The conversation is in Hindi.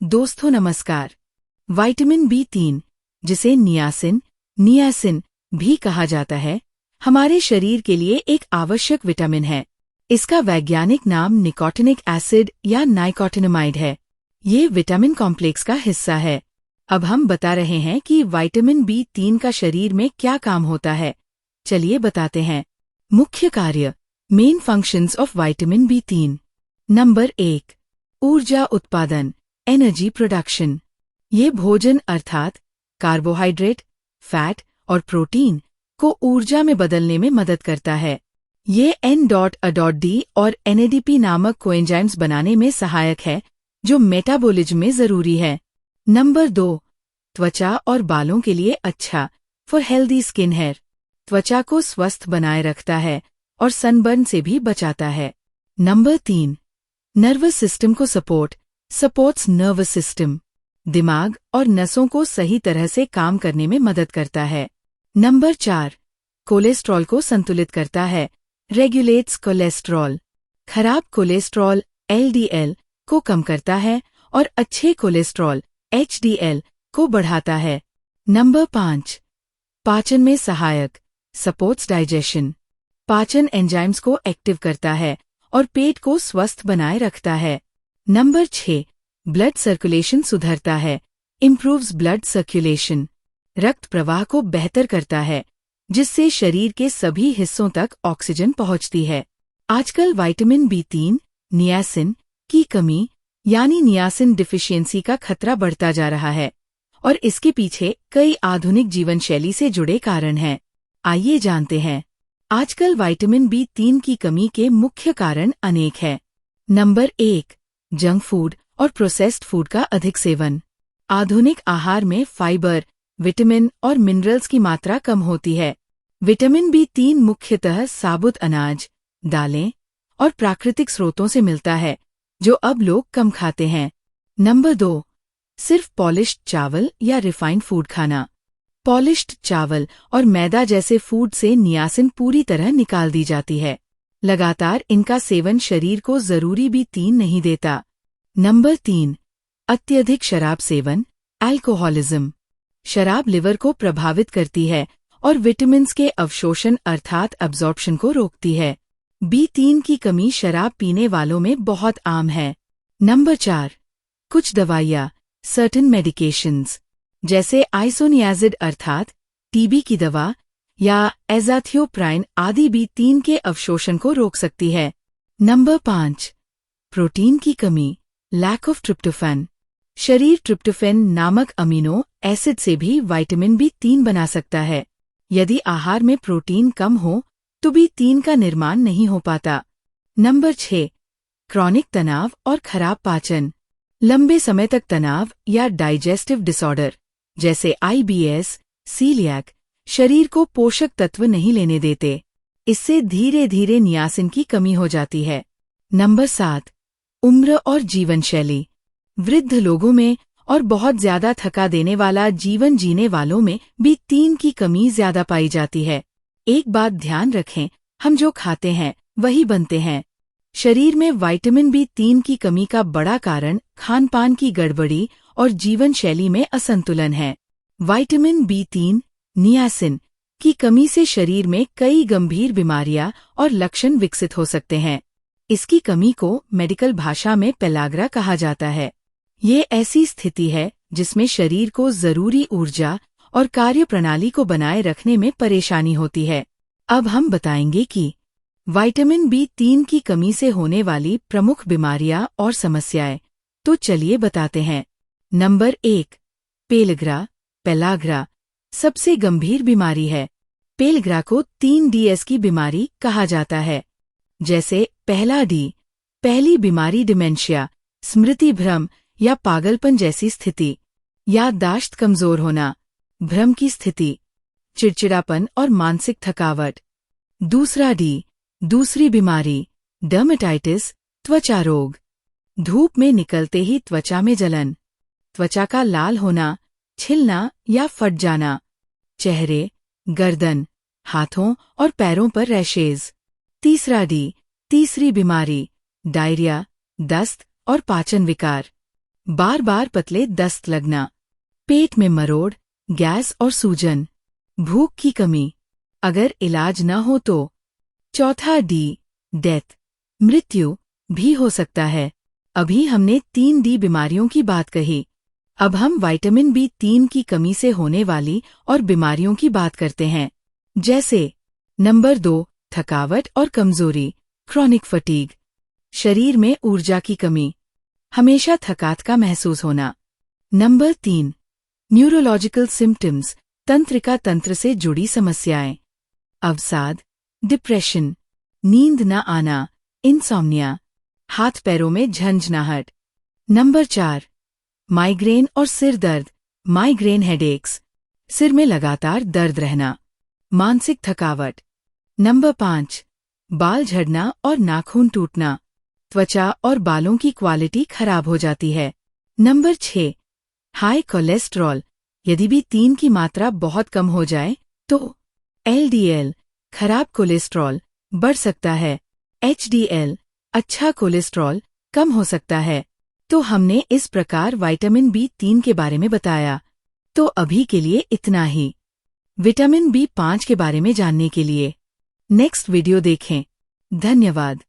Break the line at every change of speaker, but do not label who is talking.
दोस्तों नमस्कार। विटामिन B3, जिसे नियासिन भी कहा जाता है, हमारे शरीर के लिए एक आवश्यक विटामिन है। इसका वैज्ञानिक नाम निकोटिनिक एसिड या नाइकोटिनामाइड है। ये विटामिन कॉम्प्लेक्स का हिस्सा है। अब हम बता रहे हैं कि विटामिन B3 का शरीर में क्या काम होता है। चलिए बताते हैं। मुख्य कार्य, main functions of vitamin B3। Number 1, ऊर्जा उत्पादन, एनर्जी प्रोडक्शन। ये भोजन अर्थात कार्बोहाइड्रेट, फैट और प्रोटीन को ऊर्जा में बदलने में मदद करता है। ये N.A.D और NADP नामक कोएंजाइम्स बनाने में सहायक है, जो मेटाबॉलिज्म में जरूरी है। नंबर 2, त्वचा और बालों के लिए अच्छा, फॉर हेल्दी स्किन हेयर। त्वचा को स्वस्थ बनाए रखता है और सनबर्न से भी बचाता है। नंबर 3, नर्वस सिस्टम को सपोर्ट्स नर्वस सिस्टम। दिमाग और नसों को सही तरह से काम करने में मदद करता है। नंबर 4, कोलेस्ट्रॉल को संतुलित करता है, रेगुलेट्स कोलेस्ट्रॉल। खराब कोलेस्ट्रॉल LDL को कम करता है और अच्छे कोलेस्ट्रॉल HDL को बढ़ाता है। नंबर 5, पाचन में सहायक, सपोर्ट्स डाइजेशन। पाचन एंजाइम्स को एक्टिव करता है और पेट को स्वस्थ बनाए रखता है। नंबर 6, ब्लड सर्कुलेशन सुधरता है, इम्प्रूव्स ब्लड सर्कुलेशन। रक्त प्रवाह को बेहतर करता है, जिससे शरीर के सभी हिस्सों तक ऑक्सीजन पहुंचती है। आजकल विटामिन B3, नियासिन की कमी यानी नियासिन डिफिशियंसी का खतरा बढ़ता जा रहा है और इसके पीछे कई आधुनिक जीवन शैली से जुड़े कारण हैं। आइए जानते हैं। आजकल विटामिन B3 की कमी के मुख्य कारण अनेक हैं। नंबर 1, जंक फूड और प्रोसेस्ड फूड का अधिक सेवन। आधुनिक आहार में फाइबर, विटामिन और मिनरल्स की मात्रा कम होती है। विटामिन B3 मुख्यतः साबुत अनाज, दालें और प्राकृतिक स्रोतों से मिलता है, जो अब लोग कम खाते हैं। नंबर 2, सिर्फ पॉलिश्ड चावल या रिफाइंड फूड खाना। पॉलिश्ड चावल और मैदा जैसे फूड से नियासिन पूरी तरह निकाल दी जाती है। लगातार इनका सेवन शरीर को जरूरी B3 नहीं देता। नंबर 3, अत्यधिक शराब सेवन, अल्कोहलिज्म। शराब लिवर को प्रभावित करती है और विटामिन्स के अवशोषण अर्थात अब्जॉर्प्शन को रोकती है। B3 की कमी शराब पीने वालों में बहुत आम है। नंबर 4, कुछ दवाइयाँ, सर्टेन मेडिकेशंस, जैसे आइसोनियाजिड अर्थात TB की दवा या एज़ाथियोप्राइन आदि B3 के अवशोषण को रोक सकती है। नंबर 5, प्रोटीन की कमी, लैक ऑफ ट्रिप्टोफैन। शरीर ट्रिप्टोफैन नामक अमीनो एसिड से भी विटामिन B3 बना सकता है। यदि आहार में प्रोटीन कम हो तो B3 का निर्माण नहीं हो पाता। नंबर 6, क्रॉनिक तनाव और खराब पाचन। लंबे समय तक तनाव या डाइजेस्टिव डिसऑर्डर जैसे IBS, सीलियाक शरीर को पोषक तत्व नहीं लेने देते। इससे धीरे धीरे नियासिन की कमी हो जाती है। नंबर 7, उम्र और जीवन शैली। वृद्ध लोगों में और बहुत ज्यादा थका देने वाला जीवन जीने वालों में B3 की कमी ज्यादा पाई जाती है। एक बात ध्यान रखें, हम जो खाते हैं वही बनते हैं। शरीर में विटामिन B3 की कमी का बड़ा कारण खान-पान की गड़बड़ी और जीवन शैली में असंतुलन है। विटामिन B3, नियासिन की कमी से शरीर में कई गंभीर बीमारियां और लक्षण विकसित हो सकते हैं। इसकी कमी को मेडिकल भाषा में पेलाग्रा कहा जाता है। ये ऐसी स्थिति है जिसमें शरीर को जरूरी ऊर्जा और कार्यप्रणाली को बनाए रखने में परेशानी होती है। अब हम बताएंगे कि विटामिन B3 की कमी से होने वाली प्रमुख बीमारियां और समस्याएं। तो चलिए बताते हैं। नंबर 1, पेलाग्रा सबसे गंभीर बीमारी है। पेलग्रा को 3DS की बीमारी कहा जाता है, जैसे पहला D, पहली बीमारी डिमेंशिया, स्मृति भ्रम या पागलपन जैसी स्थिति, याददाश्त कमजोर होना, भ्रम की स्थिति, चिड़चिड़ापन और मानसिक थकावट। दूसरा D, दूसरी बीमारी, डर्मेटाइटिस, त्वचा रोग, धूप में निकलते ही त्वचा में जलन, त्वचा का लाल होना, छिलना या फट जाना, चेहरे, गर्दन, हाथों और पैरों पर रैशेज। तीसरा D, तीसरी बीमारी, डायरिया, दस्त और पाचन विकार। बार बार पतले दस्त लगना, पेट में मरोड़, गैस और सूजन, भूख की कमी, अगर इलाज न हो तो। चौथा डी, डेथ, मृत्यु भी हो सकता है। अभी हमने 3D बीमारियों की बात कही। अब हम विटामिन B3 की कमी से होने वाली और बीमारियों की बात करते हैं, जैसे नंबर 2, थकावट और कमजोरी, क्रॉनिक फटीग, शरीर में ऊर्जा की कमी, हमेशा थकात का महसूस होना। नंबर 3, न्यूरोलॉजिकल सिम्टम्स, तंत्रिका तंत्र से जुड़ी समस्याएं, अवसाद, डिप्रेशन, नींद न आना, इंसोम्निया, हाथ पैरों में झंझनाहट। नंबर 4, माइग्रेन और सिर दर्द, माइग्रेन हेडेक्स, सिर में लगातार दर्द रहना, मानसिक थकावट। नंबर 5, बाल झड़ना और नाखून टूटना, त्वचा और बालों की क्वालिटी खराब हो जाती है। नंबर 6, हाई कोलेस्ट्रॉल, यदि B3 की मात्रा बहुत कम हो जाए तो। LDL, खराब कोलेस्ट्रॉल, बढ़ सकता है। HDL, अच्छा कोलेस्ट्रॉल, कम हो सकता है। तो हमने इस प्रकार विटामिन B3 के बारे में बताया। तो अभी के लिए इतना ही। विटामिन B5 के बारे में जानने के लिए नेक्स्ट वीडियो देखें। धन्यवाद।